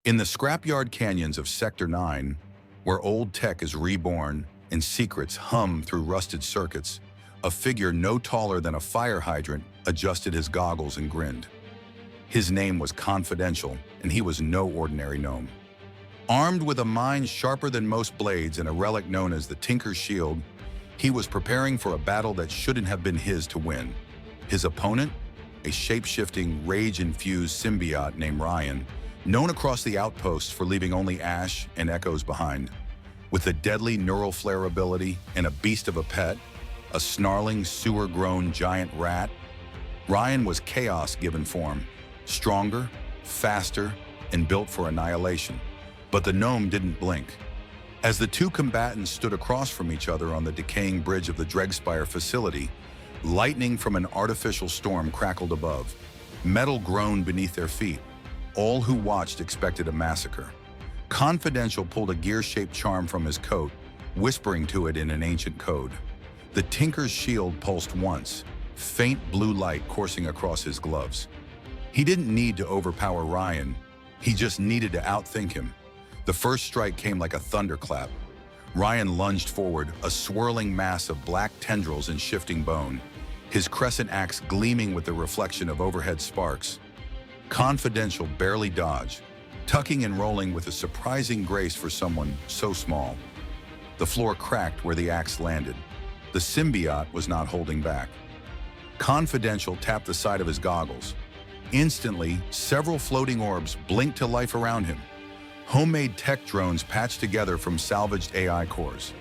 In the scrapyard canyons of Sector 9, where old tech is reborn and secrets hum through rusted circuits, a figure no taller than a fire hydrant adjusted his goggles and grinned. His name was Confidential, and he was no ordinary gnome. Armed with a mind sharper than most blades and a relic known as the Tinker's Shield, he was preparing for a battle that shouldn't have been his to win. His opponent, a shape-shifting, rage-infused symbiote named Ryan, known across the outposts for leaving only ash and echoes behind. With a deadly neural flare ability and a beast of a pet, a snarling, sewer-grown giant rat, Ryan was chaos given form, stronger, faster, and built for annihilation. But the gnome didn't blink. As the two combatants stood across from each other on the decaying bridge of the Dregspire facility, lightning from an artificial storm crackled above. Metal groaned beneath their feet. All who watched expected a massacre. Confidential pulled a gear-shaped charm from his coat, whispering to it in an ancient code. The Tinker's Shield pulsed once, faint blue light coursing across his gloves. He didn't need to overpower Ryan. He just needed to outthink him. The first strike came like a thunderclap. Ryan lunged forward, a swirling mass of black tendrils and shifting bone, his crescent axe gleaming with the reflection of overhead sparks. Confidential barely dodged, tucking and rolling with a surprising grace for someone so small. The floor cracked where the axe landed. The symbiote was not holding back. Confidential tapped the side of his goggles. Instantly, several floating orbs blinked to life around him. Homemade tech drones patched together from salvaged AI cores.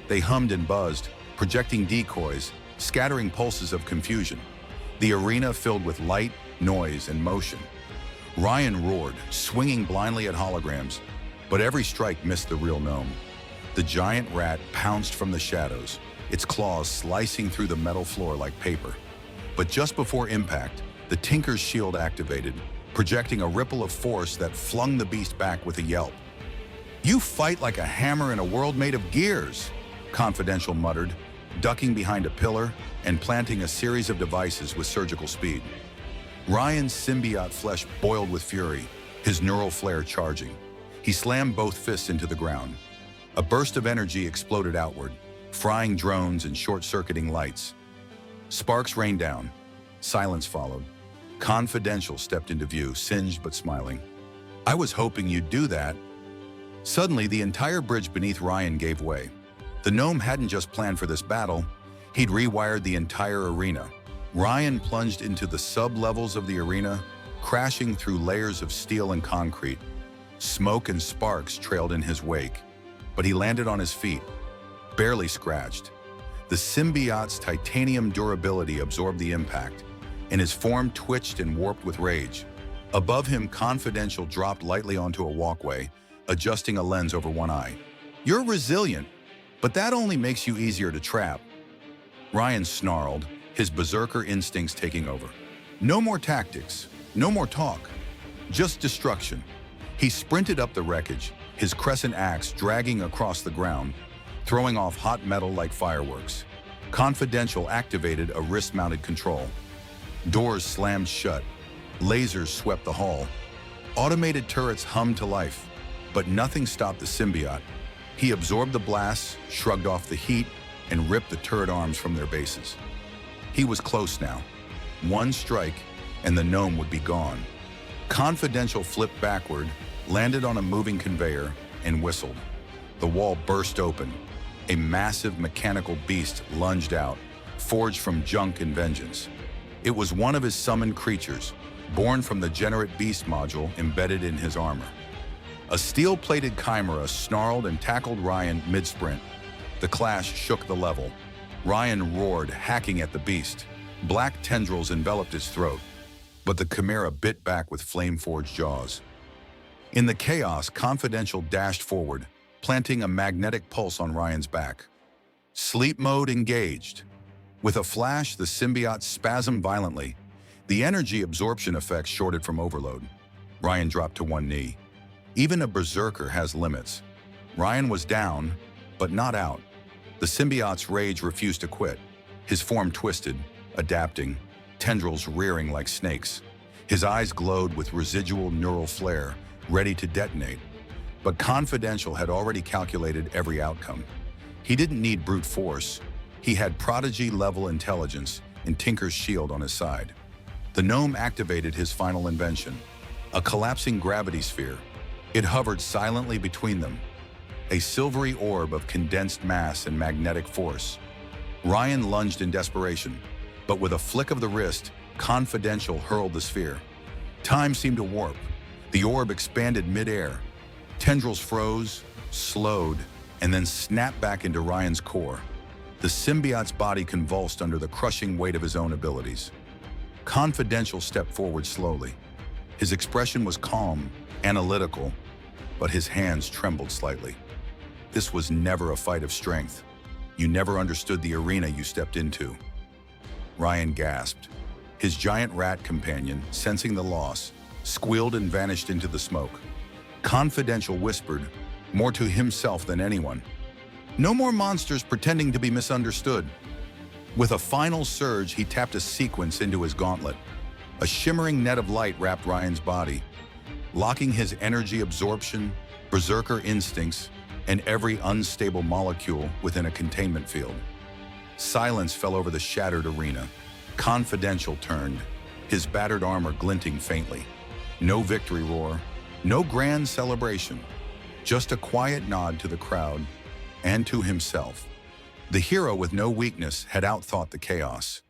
They hummed and buzzed, projecting decoys, scattering pulses of confusion. The arena filled with light, noise, and motion. Ryan roared, swinging blindly at holograms, but every strike missed the real gnome. The giant rat pounced from the shadows, its claws slicing through the metal floor like paper. But just before impact, the Tinker's Shield activated, projecting a ripple of force that flung the beast back with a yelp. "You fight like a hammer in a world made of gears," Confidential muttered, ducking behind a pillar and planting a series of devices with surgical speed. Ryan's symbiote flesh boiled with fury, his neural flare charging. He slammed both fists into the ground. A burst of energy exploded outward, frying drones and short-circuiting lights. Sparks rained down. Silence followed. Confidential stepped into view, singed but smiling. "I was hoping you'd do that." Suddenly, the entire bridge beneath Ryan gave way. The gnome hadn't just planned for this battle, he'd rewired the entire arena. Ryan plunged into the sub-levels of the arena, crashing through layers of steel and concrete. Smoke and sparks trailed in his wake, but he landed on his feet, barely scratched. The symbiote's titanium durability absorbed the impact, and his form twitched and warped with rage. Above him, Confidential dropped lightly onto a walkway, adjusting a lens over one eye. "You're resilient, but that only makes you easier to trap." Ryan snarled, his berserker instincts taking over. "No more tactics, no more talk, just destruction." He sprinted up the wreckage, his crescent axe dragging across the ground, throwing off hot metal like fireworks. Confidential activated a wrist-mounted control. Doors slammed shut. Lasers swept the hall. Automated turrets hummed to life, but nothing stopped the symbiote. He absorbed the blasts, shrugged off the heat, and ripped the turret arms from their bases. He was close now. One strike, and the gnome would be gone. Confidential flipped backward, landed on a moving conveyor, and whistled. The wall burst open. A massive mechanical beast lunged out, forged from junk and vengeance. It was one of his summoned creatures, born from the Generate Beast module embedded in his armor. A steel-plated chimera snarled and tackled Ryan mid-sprint. The clash shook the level. Ryan roared, hacking at the beast. Black tendrils enveloped his throat, but the chimera bit back with flame-forged jaws. In the chaos, Confidential dashed forward, planting a magnetic pulse on Ryan's back. Sleep mode engaged. With a flash, the symbiote spasmed violently. The energy absorption effects shorted from overload. Ryan dropped to one knee. Even a berserker has limits. Ryan was down, but not out. The symbiote's rage refused to quit. His form twisted, adapting, tendrils rearing like snakes. His eyes glowed with residual neural flare, ready to detonate. But Confidential had already calculated every outcome. He didn't need brute force. He had prodigy-level intelligence and Tinker's shield on his side. The gnome activated his final invention, a collapsing gravity sphere. It hovered silently between them, a silvery orb of condensed mass and magnetic force. Ryan lunged in desperation, but with a flick of the wrist, Confidential hurled the sphere. Time seemed to warp. The orb expanded mid-air. Tendrils froze, slowed, and then snapped back into Ryan's core. The symbiote's body convulsed under the crushing weight of his own abilities. Confidential stepped forward slowly. His expression was calm, analytical, but his hands trembled slightly. This was never a fight of strength. You never understood the arena you stepped into. Ryan gasped. His giant rat companion, sensing the loss, squealed and vanished into the smoke. Confidential whispered, more to himself than anyone, "No more monsters pretending to be misunderstood." With a final surge, he tapped a sequence into his gauntlet. A shimmering net of light wrapped Ryan's body, locking his energy absorption, berserker instincts, and every unstable molecule within a containment field. Silence fell over the shattered arena. Confidential turned, his battered armor glinting faintly. No victory roar, no grand celebration, just a quiet nod to the crowd and to himself. The hero with no weakness had outthought the chaos.